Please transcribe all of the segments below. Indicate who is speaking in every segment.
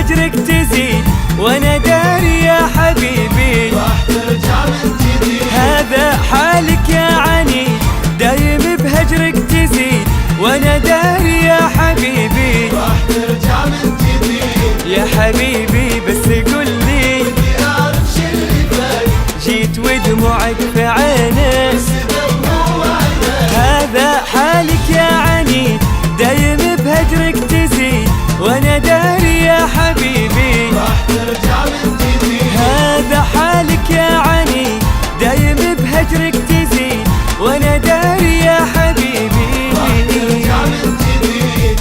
Speaker 1: بهجرك تزيد وانا داري يا حبيبي
Speaker 2: راح ترجع من جديد.
Speaker 1: هذا حالك يا عنيد دايم بهجرك تزيد وانا داري يا حبيبي
Speaker 2: راح ترجع من جديد.
Speaker 1: يا حبيبي بس قل لي
Speaker 2: ودي اعرف شو اللي فات.
Speaker 1: جيت ودموعك في عينك
Speaker 2: بس دموع عينك.
Speaker 1: هذا حالك يا عنيد دايم بهجرك تزيد وانا داري يا حبيبي
Speaker 2: راح ترجع من جديد.
Speaker 1: هذا حالك يا عنيد دايم بهجرك تزيد وانا داري يا حبيبي
Speaker 2: راح ترجع من جديد.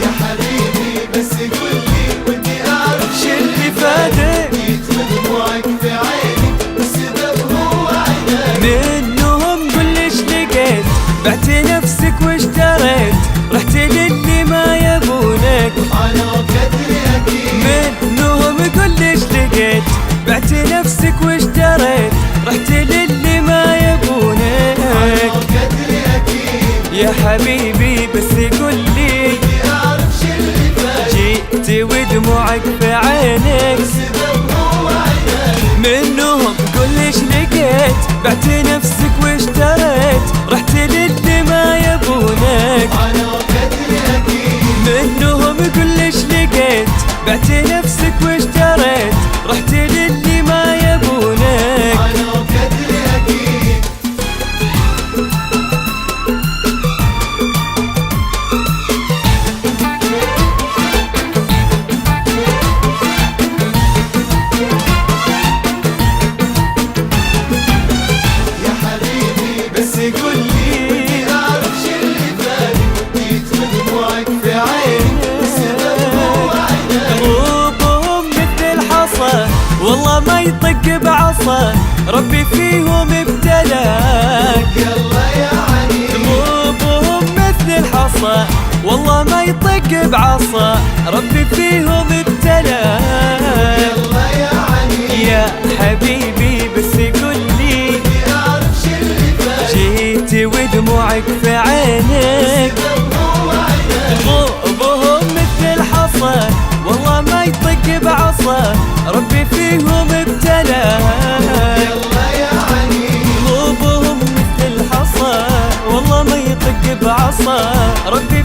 Speaker 2: يا حبيبي بس قل لي ودي اعرف
Speaker 1: شو اللي فاتك
Speaker 2: جيت ودموعك في عيني بس دموع عينك.
Speaker 1: منهم قل ليش لقيت بعت نفسك واشتريت رحت للي ما يبونك
Speaker 2: انا وقدري اكيد.
Speaker 1: منهم قل ليش لقيت بعت نفسك واشتريت رحت للي ما
Speaker 2: انا
Speaker 1: يبونك
Speaker 2: وقدري اكيد.
Speaker 1: يا حبيبي بس قل لي
Speaker 2: ودي اعرف شو اللي فات.
Speaker 1: جيت ودموعك في عينك
Speaker 2: بس دموع عينك.
Speaker 1: منهم قل ليش لقيت بعت نفسك واشتريت رحت للي ما يبونك
Speaker 2: انا وقدري اكيد.
Speaker 1: منهم قل ليش لقيت بعت نفسك واشتريت رحت للي ما يبونك
Speaker 2: انا وقدري اكيد. يا حبيبي
Speaker 1: بس قل لي
Speaker 2: ودي اعرف شو اللي فات. جيت ودموعك في عيني بس دموع عينك.
Speaker 1: قلوبهم مثل الحصى والله ما يطق بعصا ربي فيهم ابتلاك
Speaker 2: يلا يا عنيد.
Speaker 1: قلوبهم مثل الحصى والله ما يطق بعصا ربي فيهم ابتلاك
Speaker 2: يلا يا عنيد.
Speaker 1: يا حبيبي بس قل لي
Speaker 2: ودي اعرف شو اللي فات.
Speaker 1: جيت ودموعك في عينك
Speaker 2: دموع عينك.
Speaker 1: قلوبهم مثل الحصى والله ما يطق بعصا ربي فيهم ابتلاك
Speaker 2: يلا يا عنيد.
Speaker 1: قلوبهم مثل الحصى والله ما يطق بعصا ربي